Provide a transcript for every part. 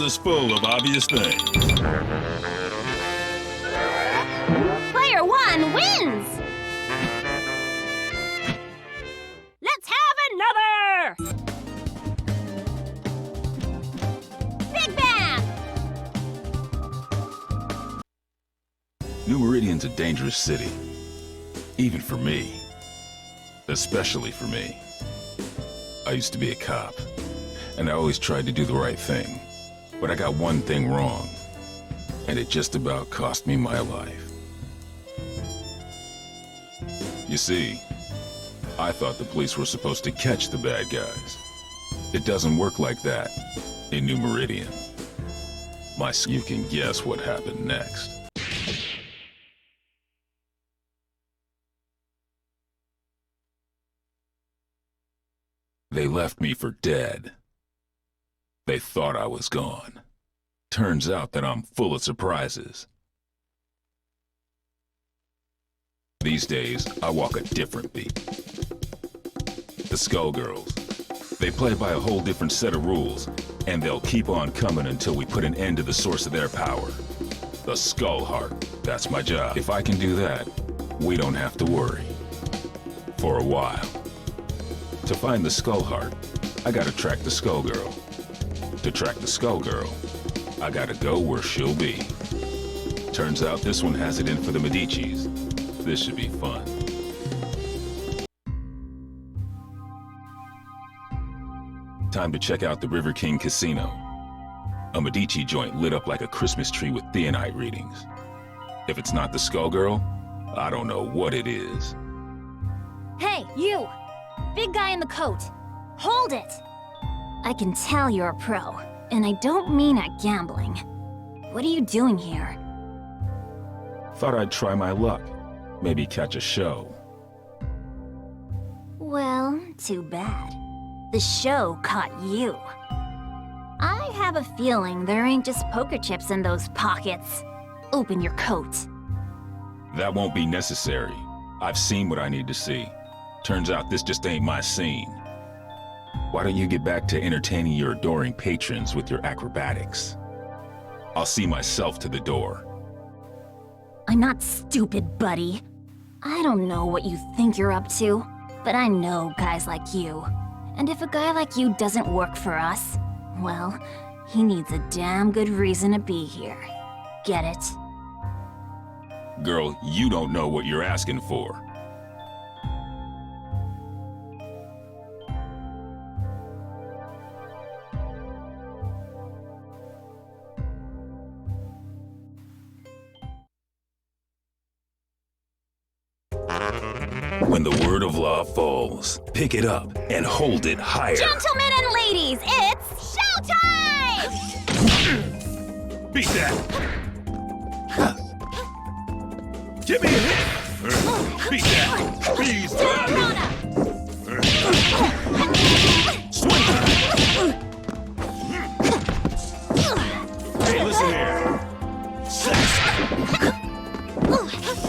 is full of obvious things. Player 1 wins! Let's have another! Big Bang! New Meridian's a dangerous city. Even for me. Especially for me. I used to be a cop, and I always tried to do the right thing. But I got one thing wrong, and it just about cost me my life. You see, I thought the police were supposed to catch the bad guys. It doesn't work like that in New Meridian. You can guess what happened next. They left me for dead. They thought I was gone. Turns out that I'm full of surprises. These days, I walk a different beat. The Skullgirls. They play by a whole different set of rules, and they'll keep on coming until we put an end to the source of their power. The Skull Heart. That's my job. If I can do that, we don't have to worry. For a while. To find the Skull Heart, I gotta track the Skullgirl. To track the Skullgirl, I gotta go where she'll be. Turns out this one has it in for the Medicis. This should be fun. Time to check out the River King Casino. A Medici joint lit up like a Christmas tree with theonite readings. If it's not the Skullgirl, I don't know what it is. Hey, you! Big guy in the coat. Hold it! I can tell you're a pro, and I don't mean at gambling. What are you doing here? Thought I'd try my luck. Maybe catch a show. Well, too bad. The show caught you. I have a feeling there ain't just poker chips in those pockets. Open your coat. That won't be necessary. I've seen what I need to see. Turns out this just ain't my scene. Why don't you get back to entertaining your adoring patrons with your acrobatics? I'll see myself to the door. I'm not stupid, buddy. I don't know what you think you're up to, but I know guys like you. And if a guy like you doesn't work for us, well, he needs a damn good reason to be here. Get it? Girl, you don't know what you're asking for. When the word of law falls, pick it up and hold it higher. Gentlemen and ladies, it's showtime! Beat that! Give me a hit! Beat that! Beast! Swing! Hey, listen here! Sex!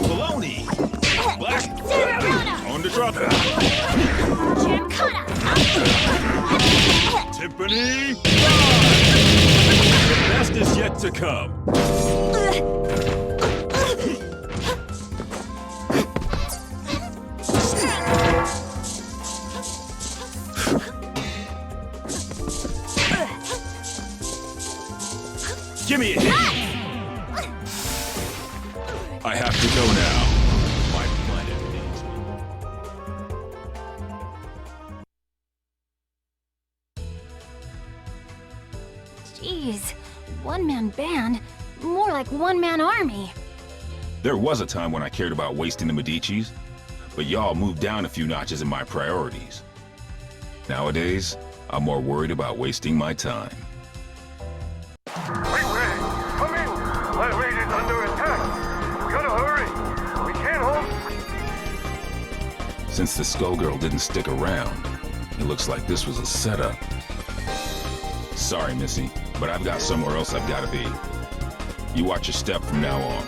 Baloney! Black! On the drop it! Tiffany! The best is yet to come. Give me a hit! I have to go now. My planet needs me. Jeez, one-man band? More like one-man army. There was a time when I cared about wasting the Medicis, but y'all moved down a few notches in my priorities. Nowadays, I'm more worried about wasting my time. Wait, come in! My raid is under attack! We gotta hurry! We can't hold... Since the Skullgirl didn't stick around, it looks like this was a setup. Sorry, Missy, but I've got somewhere else I've gotta be. You watch your step from now on.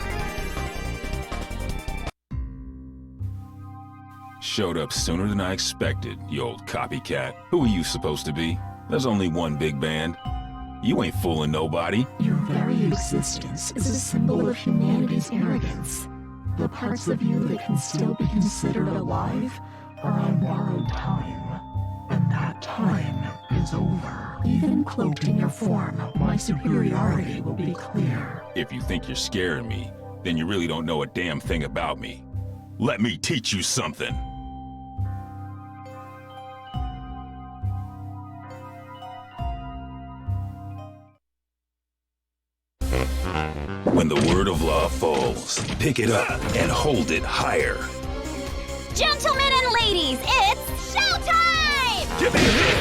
Showed up sooner than I expected, you old copycat. Who are you supposed to be? There's only one big band. You ain't fooling nobody. Your very existence is a symbol of humanity's arrogance. The parts of you that can still be considered alive are on borrowed time. And that time is over. Even cloaked in your form, my superiority will be clear. If you think you're scaring me, then you really don't know a damn thing about me. Let me teach you something. When the word of law falls, pick it up and hold it higher. Gentlemen and ladies, it's showtime! Give me a hit!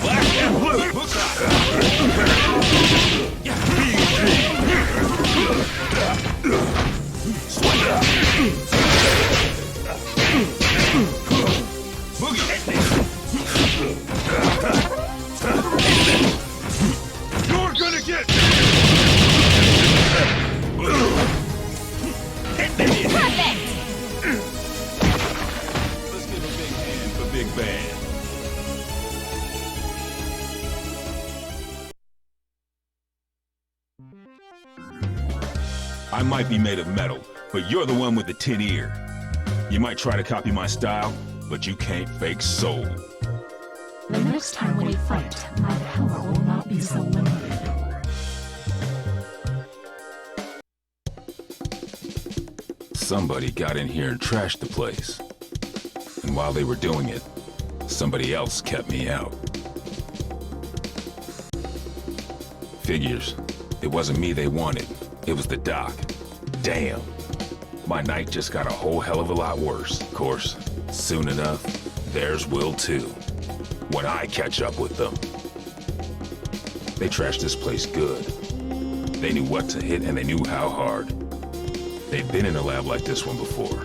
Black and blue! Swing up! You're gonna get... Perfect! Let's give a big hand for Big Band. I might be made of metal, but you're the one with the tin ear. You might try to copy my style, but you can't fake soul. The next time we fight, my power will not be so limited. Somebody got in here and trashed the place. And while they were doing it, somebody else kept me out. Figures. It wasn't me they wanted. It was the doc. Damn. My night just got a whole hell of a lot worse. Of course, soon enough, theirs will too. When I catch up with them. They trashed this place good. They knew what to hit and they knew how hard. They'd been in a lab like this one before.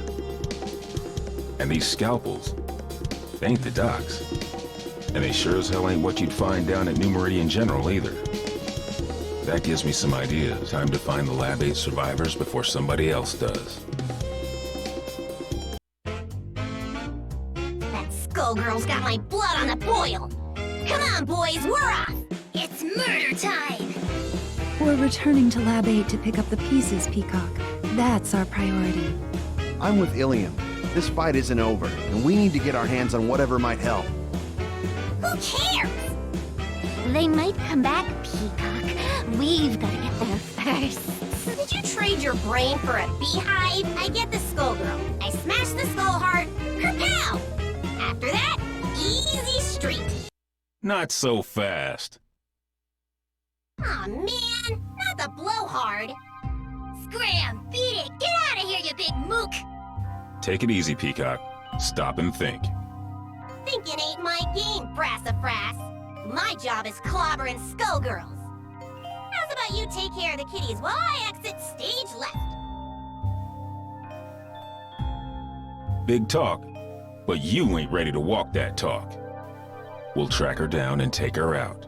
And these scalpels, they ain't the docs. And they sure as hell ain't what you'd find down at New Meridian General either. That gives me some ideas. Time to find the Lab 8 survivors before somebody else does. That Skullgirls got my blood on the boil! Come on, boys, we're off! It's murder time! We're returning to Lab 8 to pick up the pieces, Peacock. That's our priority. I'm with Ilium. This fight isn't over, and we need to get our hands on whatever might help. Who cares? They might come back, Peacock. We've got to get there first. So did you trade your brain for a beehive? I get the Skullgirl. I smash the skull heart. Kerpow! After that, easy street. Not so fast. Aw, man! Not the blowhard! Scram! Beat it! Get out of here, you big mook! Take it easy, Peacock. Stop and think. Thinking ain't my game, Brassafrass. My job is clobbering Skullgirls. How's about you take care of the kitties while I exit stage left? Big talk, but you ain't ready to walk that talk. We'll track her down and take her out.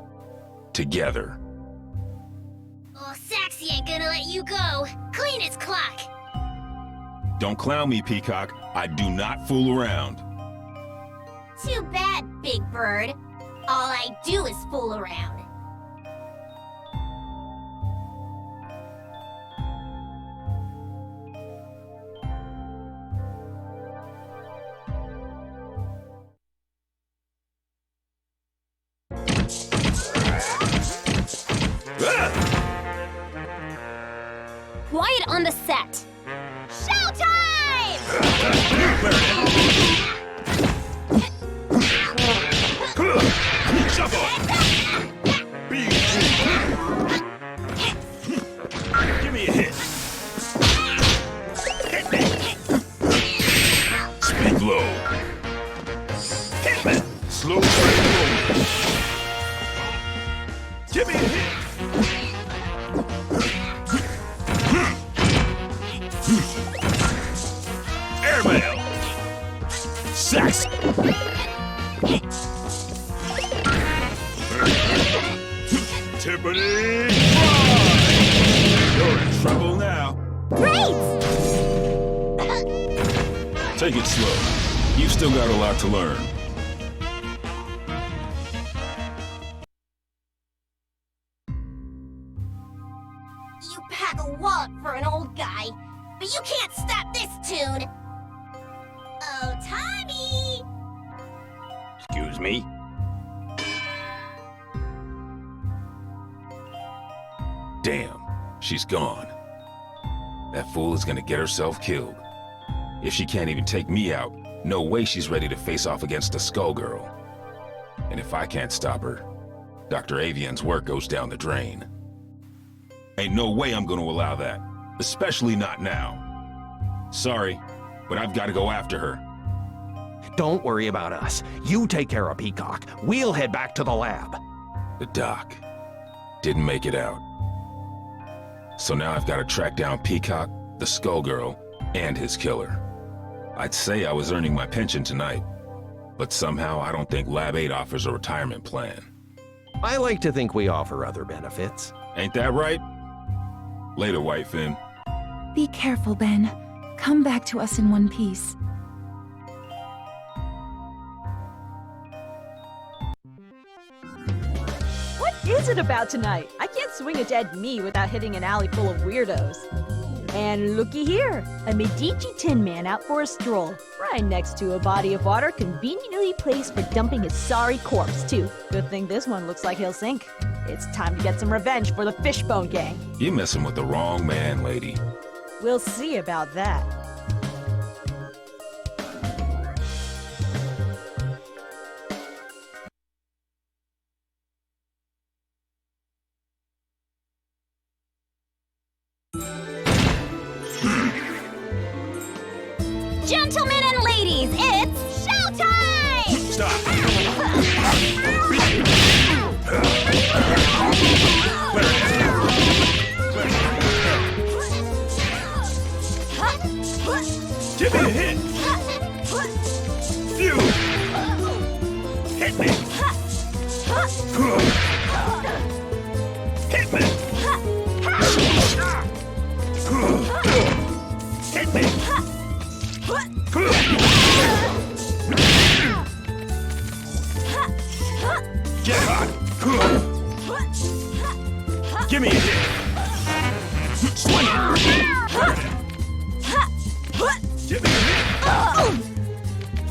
Together. Oh, Saxy ain't gonna let you go. Clean his clock. Don't clown me, Peacock. I do not fool around. Too bad, Big Bird. All I do is fool around. Quiet on the set. Showtime! Give me a hit. Hit me. Speak low. Hit me. Slow roll. Give me a hit. Airmail. Sax. Tippity. You're in trouble now. Great! Take it slow. You've still got a lot to learn. You pack a wallop for an old guy, but you can't stop this tune! Oh, Tommy! Excuse me? Damn, she's gone. That fool is gonna get herself killed. If she can't even take me out, no way she's ready to face off against a Skullgirl. And if I can't stop her, Dr. Avian's work goes down the drain. Ain't no way I'm gonna allow that, especially not now. Sorry, but I've gotta go after her. Don't worry about us. You take care of Peacock. We'll head back to the lab. The doc didn't make it out. So now I've gotta track down Peacock, the Skullgirl, and his killer. I'd say I was earning my pension tonight, but somehow I don't think Lab 8 offers a retirement plan. I like to think we offer other benefits. Ain't that right? Later, Whitefin. Be careful, Ben. Come back to us in one piece. What is it about tonight? I can't swing a dead knee without hitting an alley full of weirdos. And looky here, a Medici Tin Man out for a stroll, right next to a body of water conveniently placed for dumping his sorry corpse, too. Good thing this one looks like he'll sink. It's time to get some revenge for the Fishbone Gang. You're messing with the wrong man, lady. We'll see about that. Gentlemen and ladies, it's showtime! Stop! Give me a hit! Phew! Hit me! Hit me! Hit me! Get hot! Give me a hit! Swing it! Give me a hit!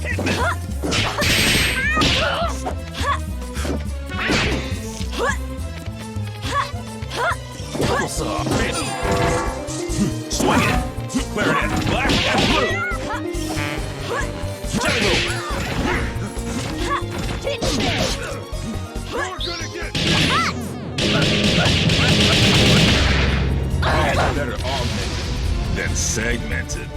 Hit me! Double saw! Swing it! Clarinet, black and blue! Jungle! You're gonna get better augmented than segmented.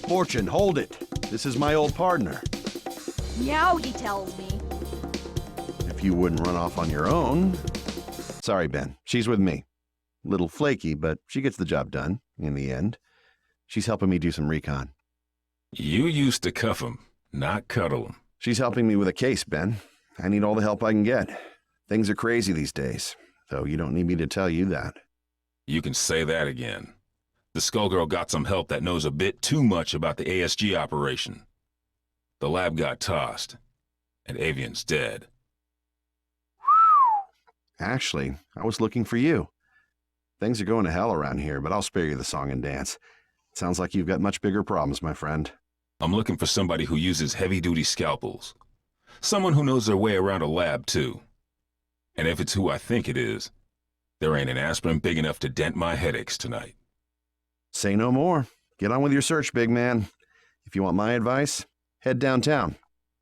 Fortune, hold it. This is my old partner. Meow, he tells me. If you wouldn't run off on your own. Sorry, Ben. She's with me. Little flaky, but she gets the job done in the end. She's helping me do some recon. You used to cuff him, not cuddle him. She's helping me with a case, Ben. I need all the help I can get. Things are crazy these days, though you don't need me to tell you that. You can say that again. The Skullgirl got some help that knows a bit too much about the ASG operation. The lab got tossed, and Avian's dead. Actually, I was looking for you. Things are going to hell around here, but I'll spare you the song and dance. Sounds like you've got much bigger problems, my friend. I'm looking for somebody who uses heavy-duty scalpels. Someone who knows their way around a lab, too. And if it's who I think it is, there ain't an aspirin big enough to dent my headaches tonight. Say no more. Get on with your search, big man. If you want my advice, head downtown.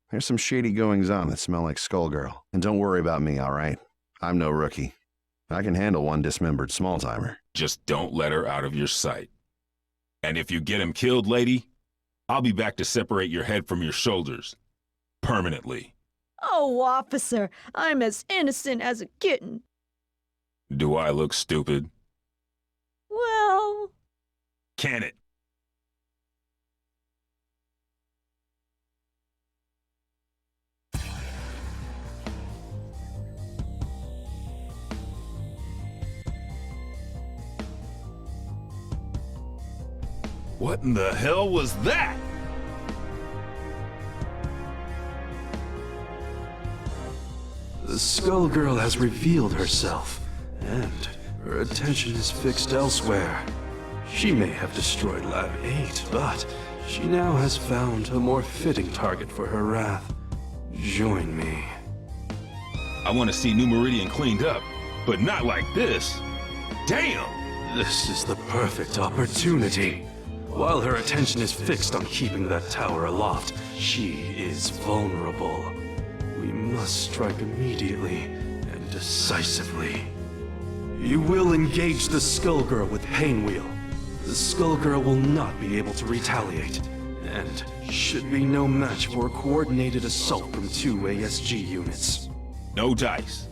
There's some shady goings-on that smell like Skullgirl. And don't worry about me, all right? I'm no rookie. I can handle one dismembered small-timer. Just don't let her out of your sight. And if you get him killed, lady, I'll be back to separate your head from your shoulders. Permanently. Oh, officer, I'm as innocent as a kitten. Do I look stupid? Well... Can it? What in the hell was that? Skullgirl has revealed herself, and her attention is fixed elsewhere. She may have destroyed Lab 8, but she now has found a more fitting target for her wrath. Join me. I want to see New Meridian cleaned up, but not like this. Damn! This is the perfect opportunity. While her attention is fixed on keeping that tower aloft, she is vulnerable. We must strike immediately and decisively. You will engage the Skullgirl with Painwheel. The Skullgirl will not be able to retaliate, and should be no match for a coordinated assault from 2 ASG units. No dice.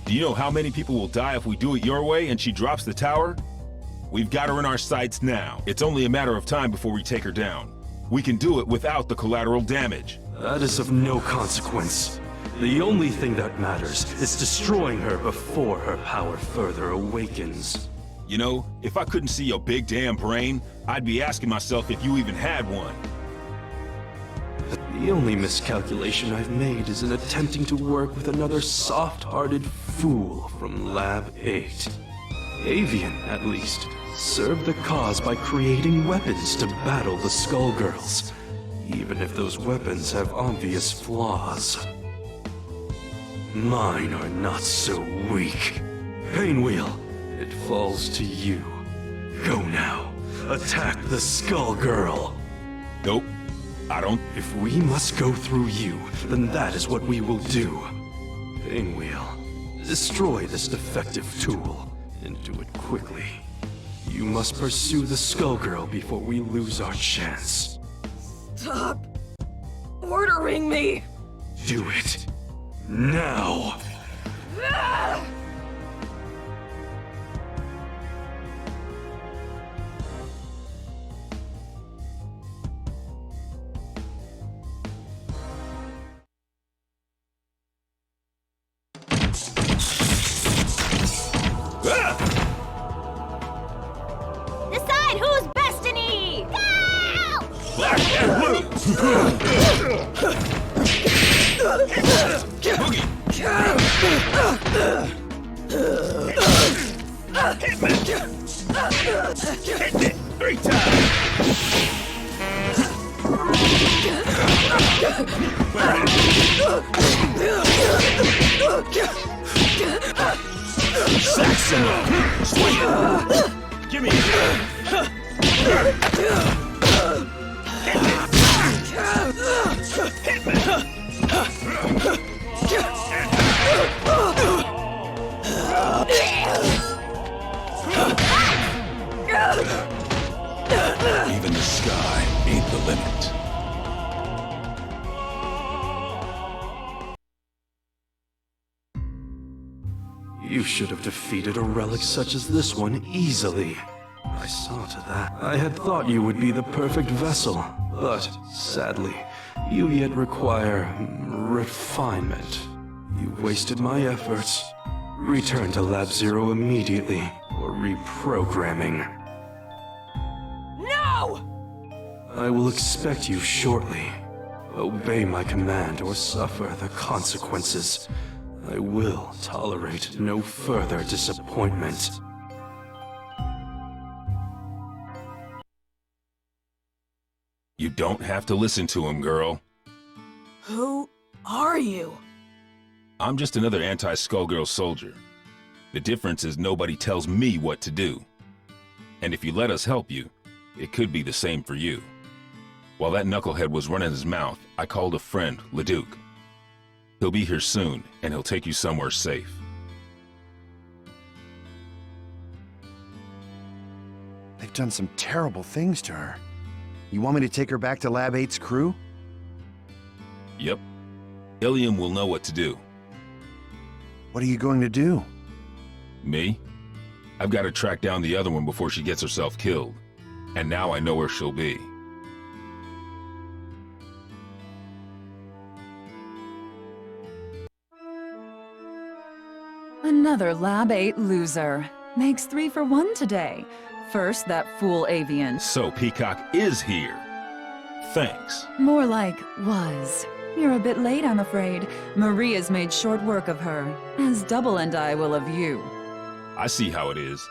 Do you know how many people will die if we do it your way and she drops the tower? We've got her in our sights now. It's only a matter of time before we take her down. We can do it without the collateral damage. That is of no consequence. The only thing that matters is destroying her before her power further awakens. You know, if I couldn't see your big damn brain, I'd be asking myself if you even had one. The only miscalculation I've made is in attempting to work with another soft-hearted fool from Lab 8. Avian, at least, served the cause by creating weapons to battle the Skullgirls, even if those weapons have obvious flaws. Mine are not so weak. Painwheel, it falls to you. Go now. Attack the Skullgirl. Nope. I don't. If we must go through you, then that is what we will do. Painwheel, destroy this defective tool, and do it quickly. You must pursue the Skullgirl before we lose our chance. Stop ordering me! Do it. Now! Decide who's Destiny! Go! Black and blue! Boogie! Hit it 3 times! Saxon! Sweet! Give me Even the sky ain't the limit. You should have defeated a relic such as this one easily. I saw to that. I had thought you would be the perfect vessel, but sadly, you yet require refinement. You wasted my efforts. Return to Lab Zero immediately, or reprogramming. No! I will expect you shortly. Obey my command or suffer the consequences. I will tolerate no further disappointment. You don't have to listen to him, girl. Who are you? I'm just another anti-Skullgirl soldier. The difference is nobody tells me what to do. And if you let us help you, it could be the same for you. While that knucklehead was running his mouth, I called a friend, Leduc. He'll be here soon, and he'll take you somewhere safe. They've done some terrible things to her. You want me to take her back to Lab 8's crew? Yep. Ilium will know what to do. What are you going to do? Me? I've got to track down the other one before she gets herself killed. And now I know where she'll be. Another Lab 8 loser. Makes 3 for 1 today. First, that fool Avian. So Peacock is here. Thanks. More like was. You're a bit late, I'm afraid. Maria's made short work of her, as Double and I will of you. I see how it is.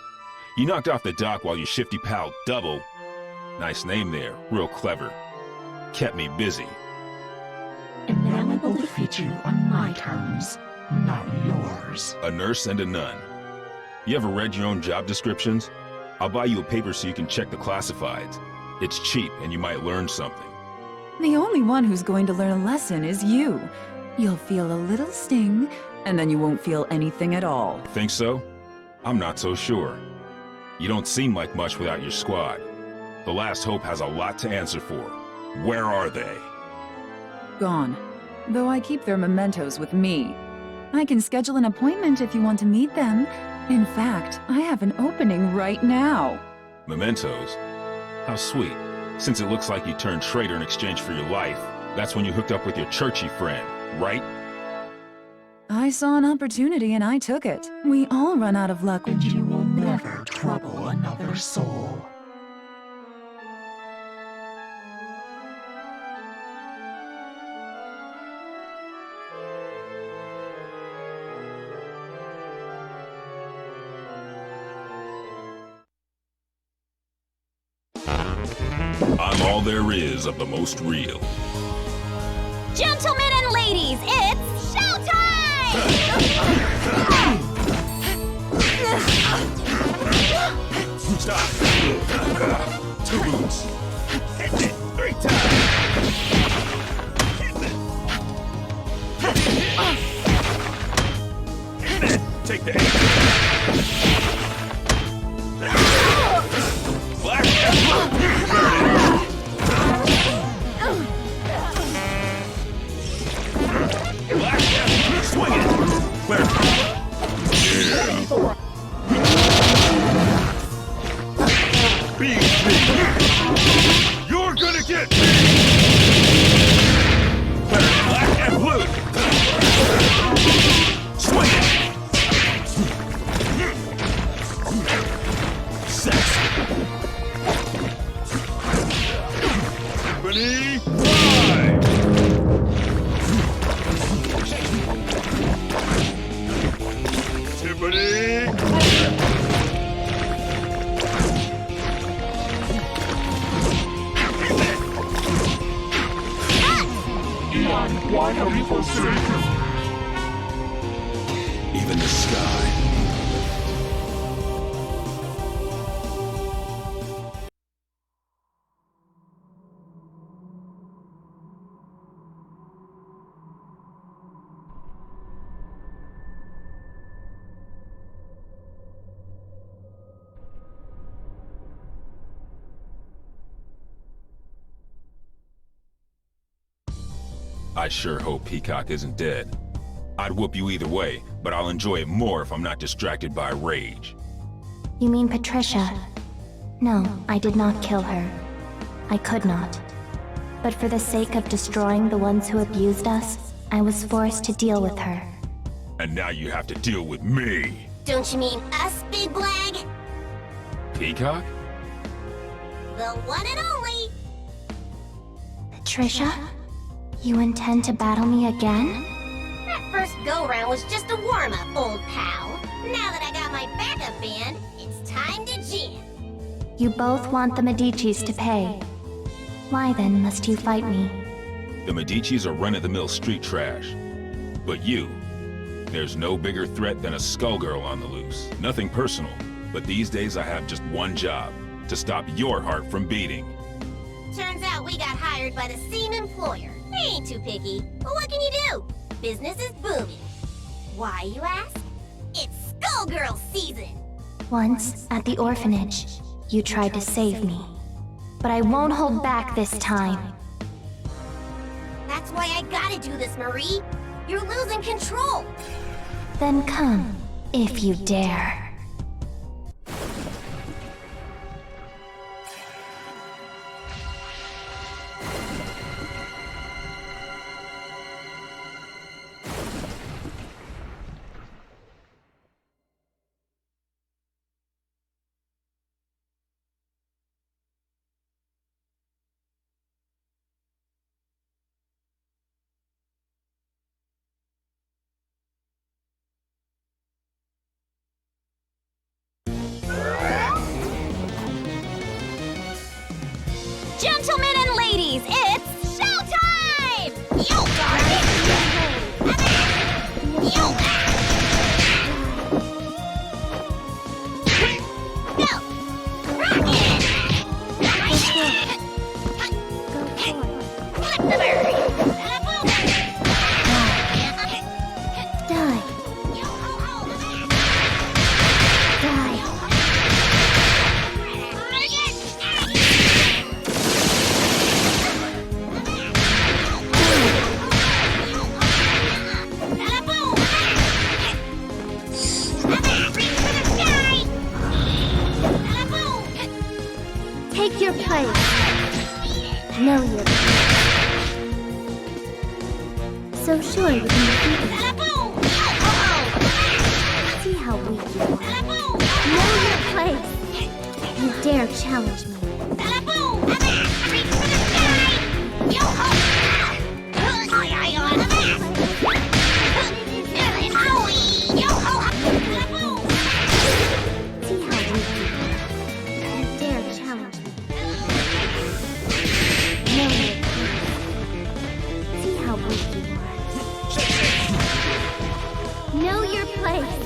You knocked off the dock while your shifty pal Double, nice name there, real clever, kept me busy. And now I will defeat you on my terms, not yours. A nurse and a nun. You ever read your own job descriptions? I'll buy you a paper so you can check the classifieds. It's cheap and you might learn something. The only one who's going to learn a lesson is you. You'll feel a little sting, and then you won't feel anything at all. Think so? I'm not so sure. You don't seem like much without your squad. The Last Hope has a lot to answer for. Where are they? Gone. Though I keep their mementos with me. I can schedule an appointment if you want to meet them. In fact, I have an opening right now. Mementos? How sweet. Since it looks like you turned traitor in exchange for your life, that's when you hooked up with your churchy friend, right? I saw an opportunity and I took it. We all run out of luck. And you will never trouble another soul. I'm all there is of the most real. Gentlemen and ladies, it's showtime! Stop! 2 boots. Hit it 3 times. Hit it. Take the hit. Black and blue. Black and blue. Swing it. Clear. Yeah. Beat me. You're gonna get me. Clear. Black and blue. Swing it. Sexy. Tiffany, fly! Tiffany! Why have you forsaken? Even the sky. I sure hope Peacock isn't dead. I'd whoop you either way, but I'll enjoy it more if I'm not distracted by rage. You mean Patricia? No, I did not kill her. I could not. But for the sake of destroying the ones who abused us, I was forced to deal with her. And now you have to deal with me. Don't you mean us, Big Blag? Peacock? The one and only! Patricia? You intend to battle me again? That first go-round was just a warm-up, old pal. Now that I got my backup band, it's time to jam. You both want the Medicis to pay. Why then must you fight me? The Medicis are run-of-the-mill street trash. But you, there's no bigger threat than a Skullgirl on the loose. Nothing personal, but these days I have just one job, to stop your heart from beating. Turns out we got hired by the same employer. They ain't too picky, but what can you do? Business is booming. Why, you ask? It's Skullgirl season! Once, at the orphanage, you tried to save me. But I won't hold back this time. That's why I gotta do this, Marie. You're losing control. Then come, if you dare. Yo, darling! Yo! Go! Rock it! Flip the bird! Die. Take your place. Know your place. So sure you can defeat me. See how weak you are. Know your place. You dare challenge me. See how weak you are. You dare challenge me. Know your place. See how weak you are. Know your place.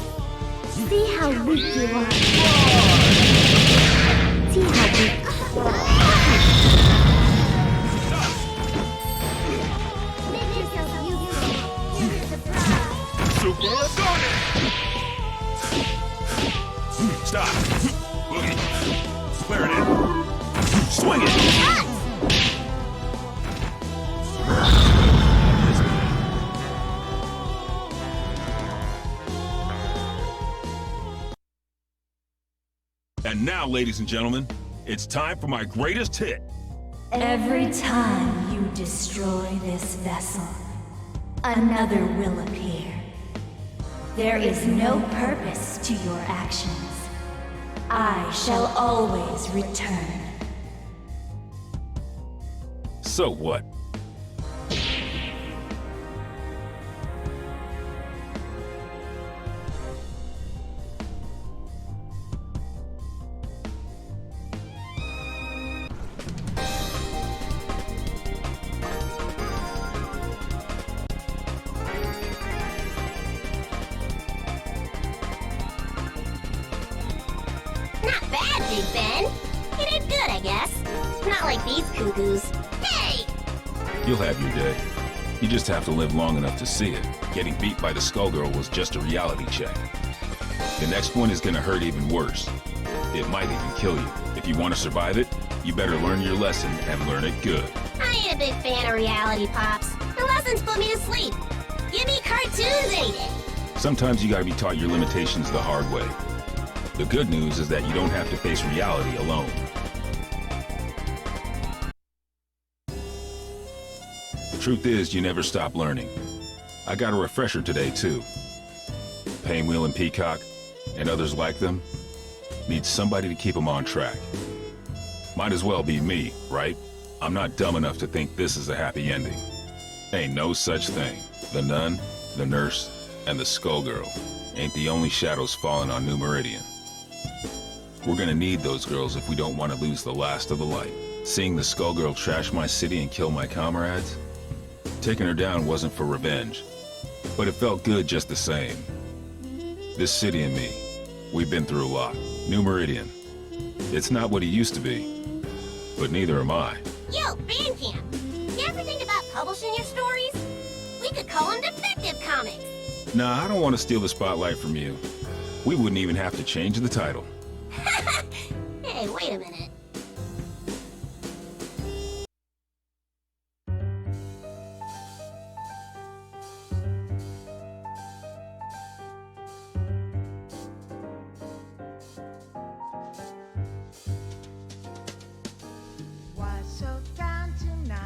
See how weak you are. See how weak. Stop. Boogie. Clear it in. Swing it. And now, ladies and gentlemen, it's time for my greatest hit. Every time you destroy this vessel, another will appear. There is no purpose to your actions. I shall always return. So what? Not bad, Big Ben. You did good, I guess. Not like these cuckoos. Hey! You'll have your day. You just have to live long enough to see it. Getting beat by the Skullgirl was just a reality check. The next one is gonna hurt even worse. It might even kill you. If you want to survive it, you better learn your lesson and learn it good. I ain't a big fan of reality, Pops. The lessons put me to sleep. Give me cartoons, ain't it? Sometimes you gotta be taught your limitations the hard way. The good news is that you don't have to face reality alone. The truth is, you never stop learning. I got a refresher today, too. Painwheel and Peacock, and others like them, need somebody to keep them on track. Might as well be me, right? I'm not dumb enough to think this is a happy ending. Ain't no such thing. The nun, the nurse, and the Skullgirl ain't the only shadows falling on New Meridian. We're gonna need those girls if we don't want to lose the last of the light. Seeing the Skullgirl trash my city and kill my comrades? Taking her down wasn't for revenge, but it felt good just the same. This city and me, we've been through a lot. New Meridian, it's not what it used to be, but neither am I. Yo, Bandcamp, you ever think about publishing your stories? We could call them Defective Comics. Nah, I don't want to steal the spotlight from you. We wouldn't even have to change the title. Hey, wait a minute. Why so down tonight?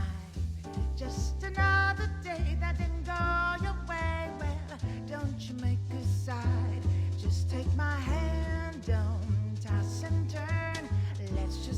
Just another day that didn't go your way. Well, don't you make a side. Just take my hand, don't toss and turn. Let's just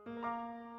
Bye.